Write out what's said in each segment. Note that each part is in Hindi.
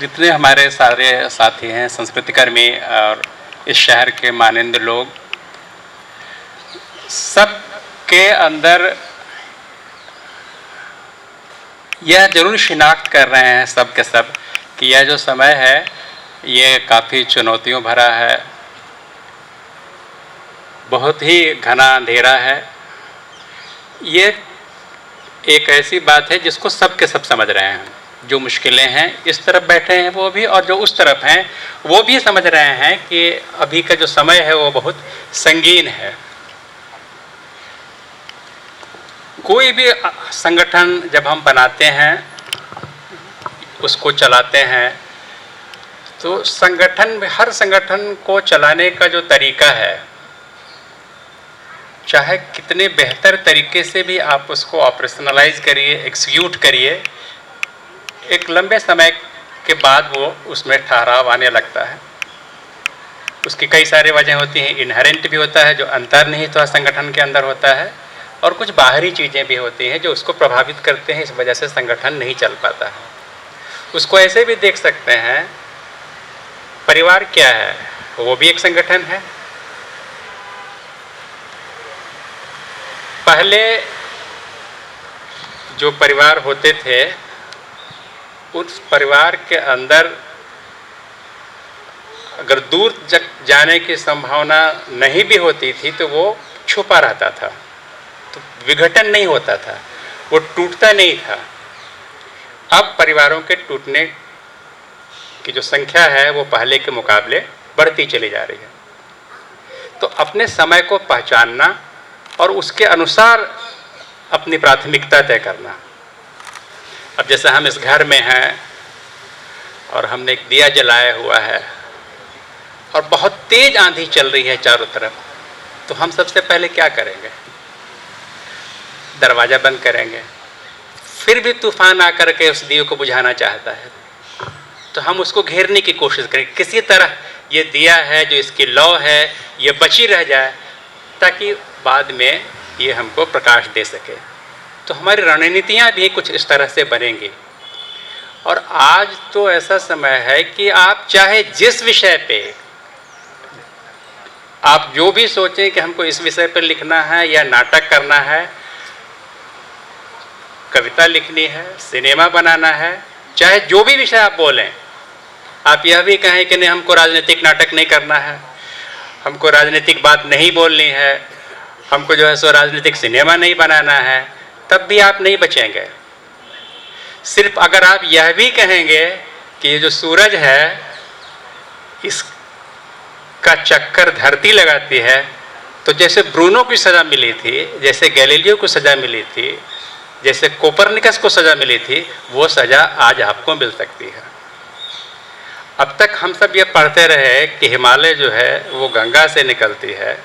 जितने हमारे सारे साथी हैं संस्कृति कर्मी और इस शहर के मानिंद लोग, सब के अंदर यह जरूर शिनाख्त कर रहे हैं सब के सब कि यह जो समय है ये काफ़ी चुनौतियों भरा है, बहुत ही घना अंधेरा है। ये एक ऐसी बात है जिसको सब के सब समझ रहे हैं। जो मुश्किलें हैं इस तरफ बैठे हैं वो भी, और जो उस तरफ हैं वो भी समझ रहे हैं कि अभी का जो समय है वो बहुत संगीन है। कोई भी संगठन जब हम बनाते हैं, उसको चलाते हैं, तो संगठन में हर संगठन को चलाने का जो तरीका है, चाहे कितने बेहतर तरीके से भी आप उसको ऑपरेशनलाइज करिए, एग्जीक्यूट करिए, एक लंबे समय के बाद वो उसमें ठहराव आने लगता है। उसकी कई सारी वजह होती हैं। इनहेरेंट भी होता है जो अंतर्निहित संगठन के अंदर होता है, और कुछ बाहरी चीज़ें भी होती हैं जो उसको प्रभावित करते हैं, इस वजह से संगठन नहीं चल पाता है। उसको ऐसे भी देख सकते हैं, परिवार क्या है, वो भी एक संगठन है। पहले जो परिवार होते थे, उस परिवार के अंदर अगर दूर जाने की संभावना नहीं भी होती थी तो वो छुपा रहता था, तो विघटन नहीं होता था, वो टूटता नहीं था। अब परिवारों के टूटने की जो संख्या है वो पहले के मुकाबले बढ़ती चली जा रही है। तो अपने समय को पहचानना और उसके अनुसार अपनी प्राथमिकता तय करना। अब जैसे हम इस घर में हैं और हमने एक दिया जलाया हुआ है और बहुत तेज आंधी चल रही है चारों तरफ, तो हम सबसे पहले क्या करेंगे? दरवाज़ा बंद करेंगे। फिर भी तूफान आकर के उस दिए को बुझाना चाहता है, तो हम उसको घेरने की कोशिश करेंगे। किसी तरह ये दिया है जो इसकी लौ है ये बची रह जाए, ताकि बाद में ये हमको प्रकाश दे सके। तो हमारी रणनीतियाँ भी कुछ इस तरह से बनेंगी। और आज तो ऐसा समय है कि आप चाहे जिस विषय पे आप जो भी सोचें कि हमको इस विषय पर लिखना है या नाटक करना है, कविता लिखनी है, सिनेमा बनाना है, चाहे जो भी विषय आप बोलें, आप यह भी कहें कि नहीं हमको राजनीतिक नाटक नहीं करना है, हमको राजनीतिक बात नहीं बोलनी है, हमको जो है सो राजनीतिक सिनेमा नहीं बनाना है, तब भी आप नहीं बचेंगे। सिर्फ अगर आप यह भी कहेंगे कि ये जो सूरज है इसका चक्कर धरती लगाती है, तो जैसे ब्रूनो की सज़ा मिली थी, जैसे गैलीलियो को सज़ा मिली थी, जैसे कोपरनिकस को सज़ा मिली थी, वो सज़ा आज आपको मिल सकती है। अब तक हम सब ये पढ़ते रहे कि हिमालय जो है वो गंगा से निकलती है,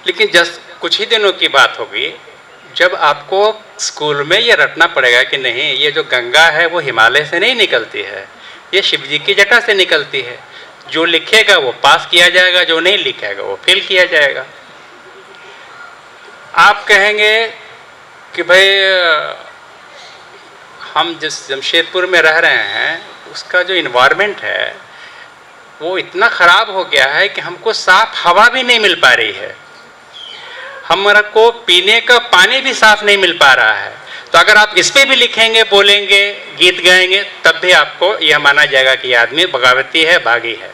लेकिन जस्ट कुछ ही दिनों की बात होगी जब आपको स्कूल में ये रटना पड़ेगा कि नहीं, ये जो गंगा है वो हिमालय से नहीं निकलती है, ये शिव जी की जटा से निकलती है। जो लिखेगा वो पास किया जाएगा, जो नहीं लिखेगा वो फेल किया जाएगा। आप कहेंगे कि भाई हम जिस जमशेदपुर में रह रहे हैं उसका जो इन्वायरमेंट है वो इतना ख़राब हो गया है कि हमको साफ हवा भी नहीं मिल पा रही है, हमारा को पीने का पानी भी साफ नहीं मिल पा रहा है। तो अगर आप इस पे भी लिखेंगे, बोलेंगे, गीत गाएंगे, तब भी आपको यह माना जाएगा कि आदमी बगावती है, बागी है।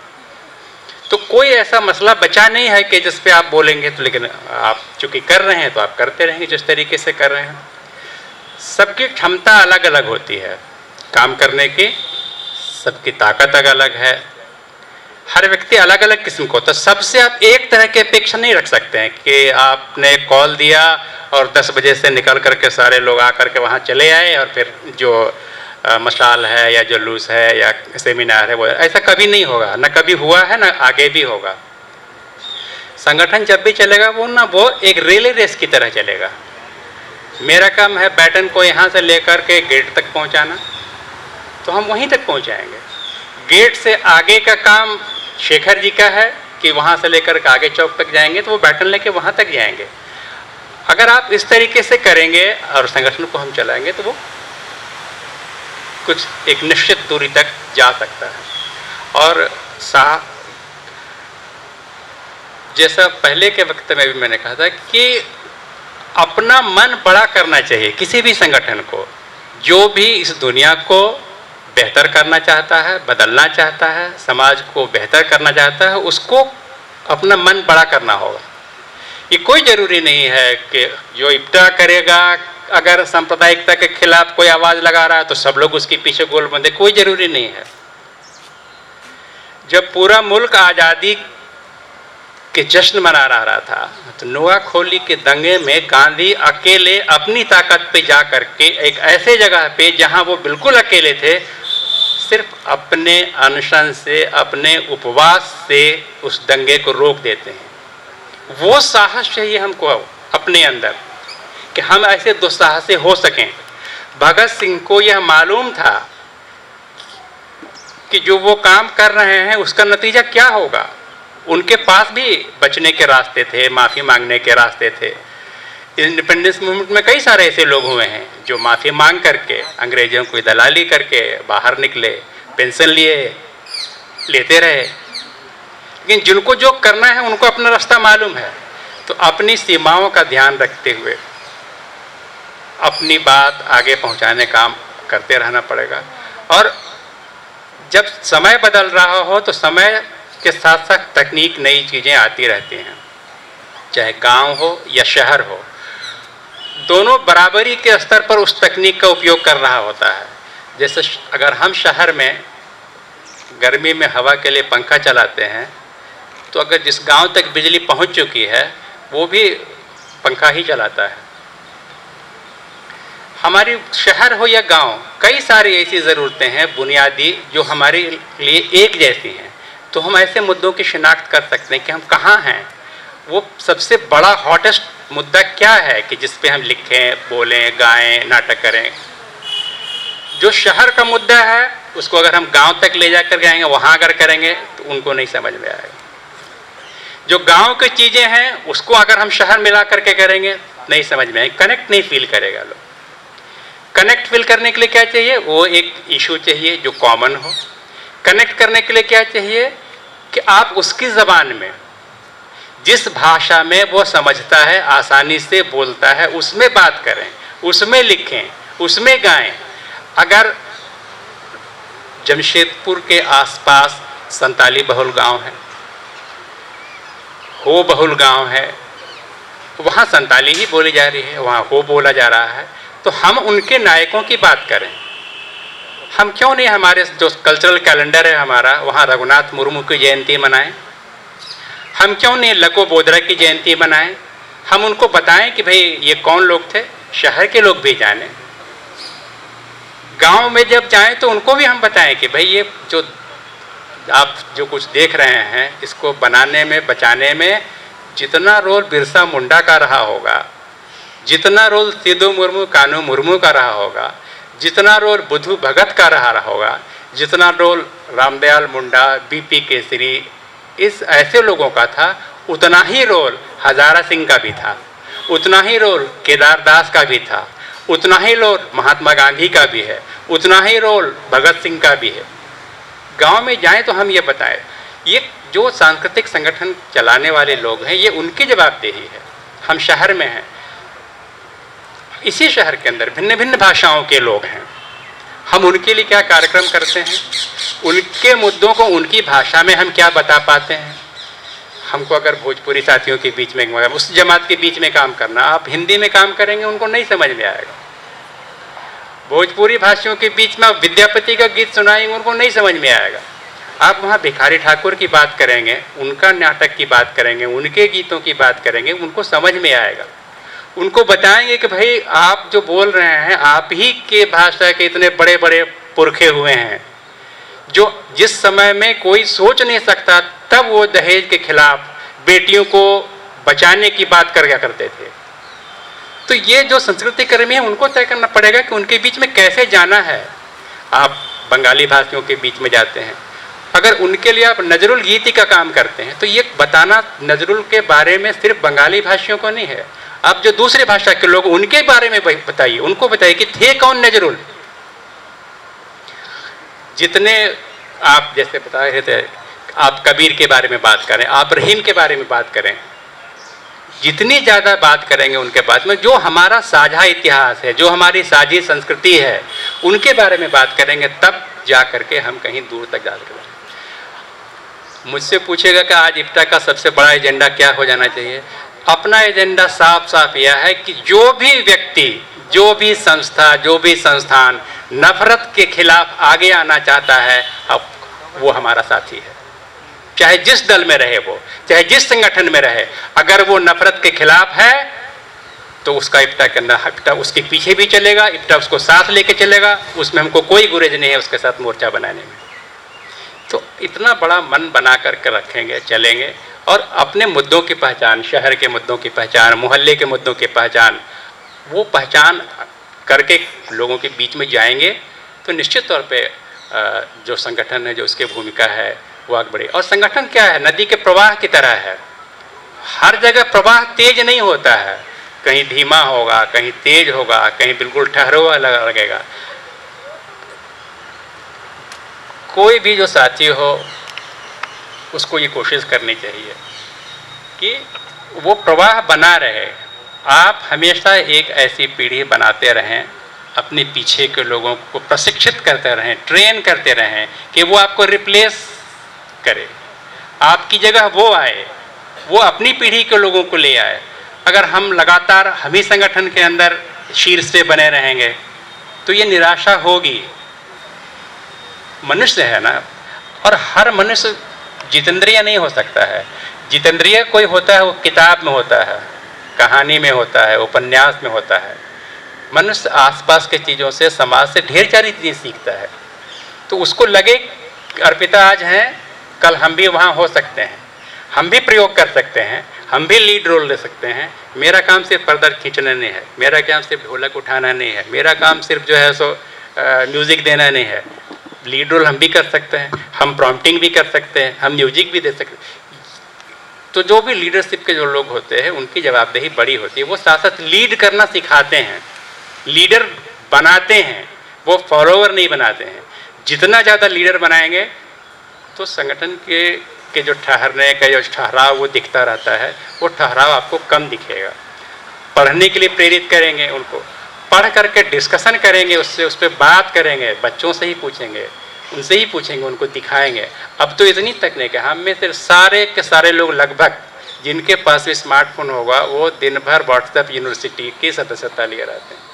तो कोई ऐसा मसला बचा नहीं है कि जिस पे आप बोलेंगे तो, लेकिन आप चूँकि कर रहे हैं तो आप करते रहेंगे जिस तरीके से कर रहे हैं। सबकी क्षमता अलग अलग होती है काम करने की, सबकी ताकत अलग है, हर व्यक्ति अलग अलग किस्म को। तो सबसे आप एक तरह की अपेक्षा नहीं रख सकते हैं कि आपने कॉल दिया और 10 बजे से निकल करके सारे लोग आकर के वहाँ चले आए और फिर जो मशाल है या जुलूस है या सेमिनार है वो, ऐसा कभी नहीं होगा, ना कभी हुआ है ना आगे भी होगा। संगठन जब भी चलेगा वो एक रिले रेस की तरह चलेगा। मेरा काम है बैटन को यहाँ से लेकर के गेट तक पहुँचाना, तो हम वहीं तक पहुँचाएंगे। गेट से आगे का काम शेखर जी का है कि वहाँ से लेकर के आगे चौक तक जाएंगे, तो वो बैटन लेके वहाँ तक जाएंगे। अगर आप इस तरीके से करेंगे और संगठन को हम चलाएंगे तो वो कुछ एक निश्चित दूरी तक जा सकता है। और जैसा पहले के वक्त में भी मैंने कहा था कि अपना मन बड़ा करना चाहिए किसी भी संगठन को। जो भी इस दुनिया को बेहतर करना चाहता है, बदलना चाहता है, समाज को बेहतर करना चाहता है, उसको अपना मन बड़ा करना होगा। ये कोई ज़रूरी नहीं है कि जो इब्तिदा करेगा, अगर सांप्रदायिकता के खिलाफ कोई आवाज़ लगा रहा है तो सब लोग उसके पीछे गोल बंधे, कोई ज़रूरी नहीं है। जब पूरा मुल्क आज़ादी के जश्न मना रहा था तो नोआखोली के दंगे में गांधी अकेले अपनी ताकत पे जा करके एक ऐसे जगह पे जहां वो बिल्कुल अकेले थे, सिर्फ अपने अनशन से, अपने उपवास से उस दंगे को रोक देते हैं। वो साहस चाहिए हमको अपने अंदर कि हम ऐसे दुस्साहसी हो सकें। भगत सिंह को यह मालूम था कि जो वो काम कर रहे हैं उसका नतीजा क्या होगा। उनके पास भी बचने के रास्ते थे, माफ़ी मांगने के रास्ते थे। इंडिपेंडेंस मूवमेंट में कई सारे ऐसे लोग हुए हैं जो माफ़ी मांग करके, अंग्रेज़ों को दलाली करके बाहर निकले, पेंशन लेते रहे। लेकिन जिनको जो करना है उनको अपना रास्ता मालूम है, तो अपनी सीमाओं का ध्यान रखते हुए अपनी बात आगे पहुंचाने का काम करते रहना पड़ेगा। और जब समय बदल रहा हो तो समय के साथ साथ तकनीक, नई चीज़ें आती रहती हैं, चाहे गांव हो या शहर हो, दोनों बराबरी के स्तर पर उस तकनीक का उपयोग कर रहा होता है। जैसे अगर हम शहर में गर्मी में हवा के लिए पंखा चलाते हैं तो अगर जिस गांव तक बिजली पहुंच चुकी है वो भी पंखा ही चलाता है। हमारी शहर हो या गांव, कई सारी ऐसी ज़रूरतें हैं बुनियादी जो हमारे लिए एक जैसी हैं। तो हम ऐसे मुद्दों की शिनाख्त कर सकते हैं कि हम कहाँ हैं, वो सबसे बड़ा हॉटेस्ट मुद्दा क्या है कि जिस पे हम लिखें, बोलें, गाएं, नाटक करें। जो शहर का मुद्दा है उसको अगर हम गांव तक ले जाकर जाएंगे, वहाँ अगर करेंगे तो उनको नहीं समझ में आएगा। जो गांव की चीज़ें हैं उसको अगर हम शहर मिला करके करेंगे नहीं समझ में आएगी, कनेक्ट नहीं फील करेगा लोग। कनेक्ट फील करने के लिए क्या चाहिए, वो एक इशू चाहिए जो कॉमन हो। कनेक्ट करने के लिए क्या चाहिए कि आप उसकी ज़बान में, जिस भाषा में वो समझता है, आसानी से बोलता है, उसमें बात करें, उसमें लिखें, उसमें गाएं। अगर जमशेदपुर के आसपास संताली बहुल गांव है, हो बहुल गांव है, वहाँ संताली ही बोली जा रही है, वहाँ हो बोला जा रहा है, तो हम उनके नायकों की बात करें। हम क्यों नहीं हमारे जो कल्चरल कैलेंडर है हमारा, वहाँ रघुनाथ मुर्मू की जयंती मनाएं? हम क्यों नहीं लको बोदरा की जयंती मनाएं? हम उनको बताएं कि भाई ये कौन लोग थे, शहर के लोग भी जाने। गांव में जब जाएं तो उनको भी हम बताएं कि भाई ये जो आप जो कुछ देख रहे हैं, इसको बनाने में, बचाने में जितना रोल बिरसा मुंडा का रहा होगा, जितना रोल सिद्धू मुर्मू, कानू मुर्मू का रहा होगा, जितना रोल बुद्धू भगत का रहा होगा, जितना रोल रामदयाल मुंडा, बीपी केसरी, इस ऐसे लोगों का था, उतना ही रोल हजारा सिंह का भी था, उतना ही रोल केदार दास का भी था, उतना ही रोल महात्मा गांधी का भी है, उतना ही रोल भगत सिंह का भी है। गांव में जाएं तो हम ये बताएं, ये जो सांस्कृतिक संगठन चलाने वाले लोग हैं ये उनकी जवाबदेही है। हम शहर में हैं, इसी शहर के अंदर भिन्न भिन्न भाषाओं के लोग हैं, हम उनके लिए क्या कार्यक्रम करते हैं, उनके मुद्दों को उनकी भाषा में हम क्या बता पाते हैं। हमको अगर भोजपुरी साथियों के बीच में, उस जमात के बीच में काम करना, आप हिंदी में काम करेंगे उनको नहीं समझ में आएगा। भोजपुरी भाषियों के बीच में आप विद्यापति का गीत सुनाएंगे उनको नहीं समझ में आएगा। आप वहाँ भिखारी ठाकुर की बात करेंगे, उनका नाटक की बात करेंगे, उनके गीतों की बात करेंगे, उनको समझ में आएगा। उनको बताएंगे कि भाई आप जो बोल रहे हैं, आप ही के भाषा के इतने बड़े बड़े पुरखे हुए हैं जो जिस समय में कोई सोच नहीं सकता, तब वो दहेज के खिलाफ बेटियों को बचाने की बात कर गया करते थे। तो ये जो संस्कृति कर्मी है उनको तय करना पड़ेगा कि उनके बीच में कैसे जाना है। आप बंगाली भाषियों के बीच में जाते हैं, अगर उनके लिए आप नजरुल गीति का काम करते हैं तो ये बताना नजरुल के बारे में सिर्फ बंगाली भाषियों को नहीं है, आप जो दूसरे भाषा के लोग उनके बारे में बताइए, उनको बताइए कि थे कौन नजरुल। जितने आप जैसे बता रहे थे, आप कबीर के बारे में बात करें, आप रहीम के बारे में बात करें, जितनी ज़्यादा बात करेंगे उनके बारे में, जो हमारा साझा इतिहास है, जो हमारी साझी संस्कृति है, उनके बारे में बात करेंगे, तब जा करके हम कहीं दूर तक जा सकते हैं। मुझसे पूछेगा कि आज इफ्ता का सबसे बड़ा एजेंडा क्या हो जाना चाहिए? अपना एजेंडा साफ साफ यह है कि जो भी व्यक्ति, जो भी संस्था, जो भी संस्थान नफरत के खिलाफ आगे आना चाहता है, अब वो हमारा साथी है। चाहे जिस दल में रहे वो, चाहे जिस संगठन में रहे, अगर वो नफरत के खिलाफ है तो उसका इफ्ता करना, इफ्ता उसके पीछे भी चलेगा, इफ्ता उसको साथ लेके चलेगा, उसमें हमको कोई गुरेज नहीं है उसके साथ मोर्चा बनाने में। तो इतना बड़ा मन बना करके रखेंगे, चलेंगे, और अपने मुद्दों की पहचान, शहर के मुद्दों की पहचान, मोहल्ले के मुद्दों की पहचान, वो पहचान करके लोगों के बीच में जाएंगे तो निश्चित तौर पे जो संगठन है, जो उसकी भूमिका है, वो आगे बढ़े। और संगठन क्या है? नदी के प्रवाह की तरह है। हर जगह प्रवाह तेज नहीं होता है, कहीं धीमा होगा, कहीं तेज होगा, कहीं बिल्कुल ठहरा हुआ लगेगा। कोई भी जो साथी हो उसको ये कोशिश करनी चाहिए कि वो प्रवाह बना रहे। आप हमेशा एक ऐसी पीढ़ी बनाते रहें, अपने पीछे के लोगों को प्रशिक्षित करते रहें, ट्रेन करते रहें कि वो आपको रिप्लेस करे, आपकी जगह वो आए, वो अपनी पीढ़ी के लोगों को ले आए। अगर हम लगातार हम ही संगठन के अंदर शीर्ष पे बने रहेंगे तो ये निराशा होगी। मनुष्य है ना, और हर मनुष्य जितेंद्रिय नहीं हो सकता है। जितेंद्रिय कोई होता है वो किताब में होता है, कहानी में होता है, उपन्यास में होता है। मनुष्य आसपास के चीज़ों से, समाज से ढेर सारी चीज़ें सीखता है। तो उसको लगे अर्पिता आज हैं, कल हम भी वहाँ हो सकते हैं, हम भी प्रयोग कर सकते हैं, हम भी लीड रोल ले सकते हैं। मेरा काम सिर्फ पर्दा खींचना नहीं है, मेरा काम सिर्फ ढोलक उठाना नहीं है, मेरा काम सिर्फ जो है सो म्यूज़िक देना नहीं है। लीड रोल हम भी कर सकते हैं, हम प्रॉम्प्टिंग भी कर सकते हैं, हम म्यूजिक भी दे सकते हैं। तो जो भी लीडरशिप के जो लोग होते हैं उनकी जवाबदेही बड़ी होती है। वो साथ साथ लीड करना सिखाते हैं, लीडर बनाते हैं, वो फॉलोअर नहीं बनाते हैं। जितना ज़्यादा लीडर बनाएंगे तो संगठन के जो ठहरने का जो ठहराव वो दिखता रहता है, वो ठहराव आपको कम दिखेगा। पढ़ने के लिए प्रेरित करेंगे उनको, पढ़ करके डिस्कशन करेंगे, उससे उस पर बात करेंगे, बच्चों से ही पूछेंगे, उनसे ही पूछेंगे, उनको दिखाएंगे। अब तो इतनी तकनीक है, हम में से सारे के सारे लोग लगभग जिनके पास भी स्मार्टफोन होगा वो दिन भर व्हाट्सएप यूनिवर्सिटी की सदस्यता लिए रहते हैं।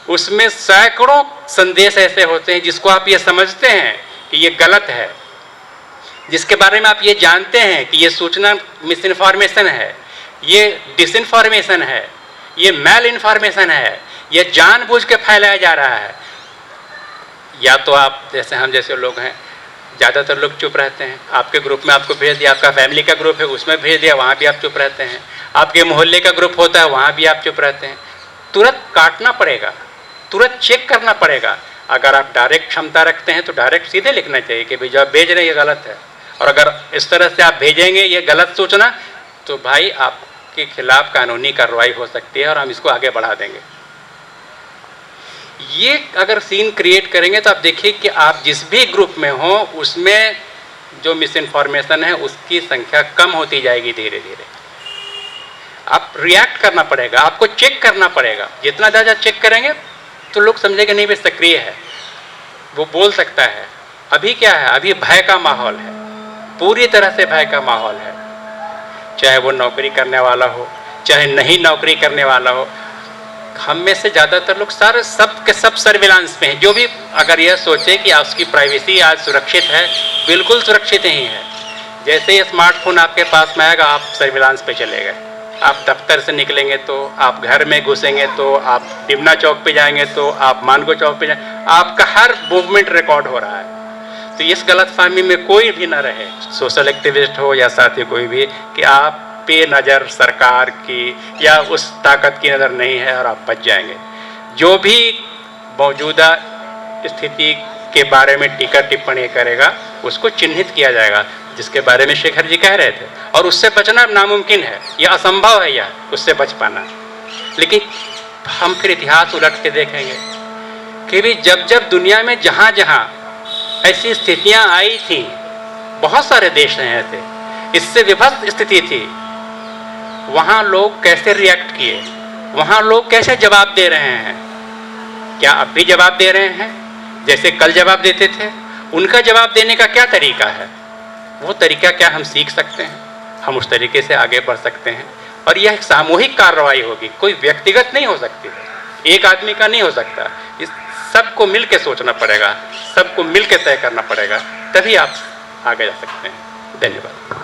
उसमें सैकड़ों संदेश ऐसे होते हैं जिसको आप ये समझते हैं कि ये गलत है, जिसके बारे में आप ये जानते हैं कि ये सूचना मिस इन्फॉर्मेशन है, ये डिसइन्फॉर्मेशन है, ये मैल इन्फॉर्मेशन है, ये जानबूझ के फैलाया जा रहा है। या तो आप जैसे हम जैसे लोग हैं, ज़्यादातर लोग चुप रहते हैं। आपके ग्रुप में आपको भेज दिया, आपका फैमिली का ग्रुप है उसमें भेज दिया, वहाँ भी आप चुप रहते हैं। आपके मोहल्ले का ग्रुप होता है वहाँ भी आप चुप रहते हैं। तुरंत काटना पड़ेगा, तुरंत चेक करना पड़ेगा। अगर आप डायरेक्ट क्षमता रखते हैं तो डायरेक्ट सीधे लिखना चाहिए कि भाई जो आप भेज रहे हैं ये गलत है। और अगर इस तरह से आप भेजेंगे ये गलत सूचना, तो भाई आपके खिलाफ कानूनी कार्रवाई हो सकती है और हम इसको आगे बढ़ा देंगे। ये अगर सीन क्रिएट करेंगे तो आप देखिए कि आप जिस भी ग्रुप में हो उसमें जो मिस इन्फॉर्मेशन है उसकी संख्या कम होती जाएगी धीरे धीरे। आप रिएक्ट करना पड़ेगा, आपको चेक करना पड़ेगा। जितना ज़्यादा चेक करेंगे तो लोग समझेंगे नहीं भाई सक्रिय है, वो बोल सकता है। अभी क्या है, अभी भय का माहौल है, पूरी तरह से भय का माहौल है। चाहे वो नौकरी करने वाला हो, चाहे नहीं नौकरी करने वाला हो, हम में से ज़्यादातर लोग सारे सब के सब सर्विलांस में हैं। जो भी अगर यह सोचे कि उसकी प्राइवेसी आज सुरक्षित है, बिल्कुल सुरक्षित नहीं है। जैसे ही स्मार्टफोन आपके पास में आएगा आप सर्विलांस पे चले गए। आप दफ्तर से निकलेंगे तो, आप घर में घुसेंगे तो, आप डिमना चौक पे जाएंगे तो, आप मानगो चौक पे जाएंगे, आपका हर मूवमेंट रिकॉर्ड हो रहा है। तो इस गलतफहमी में कोई भी ना रहे, सोशल एक्टिविस्ट हो या साथी कोई भी, कि आप पे नज़र सरकार की या उस ताकत की नज़र नहीं है और आप बच जाएंगे। जो भी मौजूदा स्थिति के बारे में टीका टिप्पणी करेगा उसको चिन्हित किया जाएगा, जिसके बारे में शेखर जी कह रहे थे। और उससे बचना नामुमकिन है, यह असंभव है यह उससे बच पाना। लेकिन हम फिर इतिहास उलट के देखेंगे कि भी जब जब दुनिया में जहाँ जहाँ ऐसी स्थितियां आई थी, बहुत सारे देश हैं ऐसे, इससे विभक्त स्थिति थी, वहां लोग कैसे रिएक्ट किए, वहां लोग कैसे जवाब दे रहे हैं? क्या अब भी जवाब दे रहे हैं जैसे कल जवाब देते थे? उनका जवाब देने का क्या तरीका है? वो तरीका क्या हम सीख सकते हैं? हम उस तरीके से आगे बढ़ सकते हैं। और यह एक सामूहिक कार्रवाई होगी, कोई व्यक्तिगत नहीं हो सकती, एक आदमी का नहीं हो सकता। इस सबको मिल के सोचना पड़ेगा, सबको मिल के तय करना पड़ेगा, तभी आप आगे जा सकते हैं। धन्यवाद।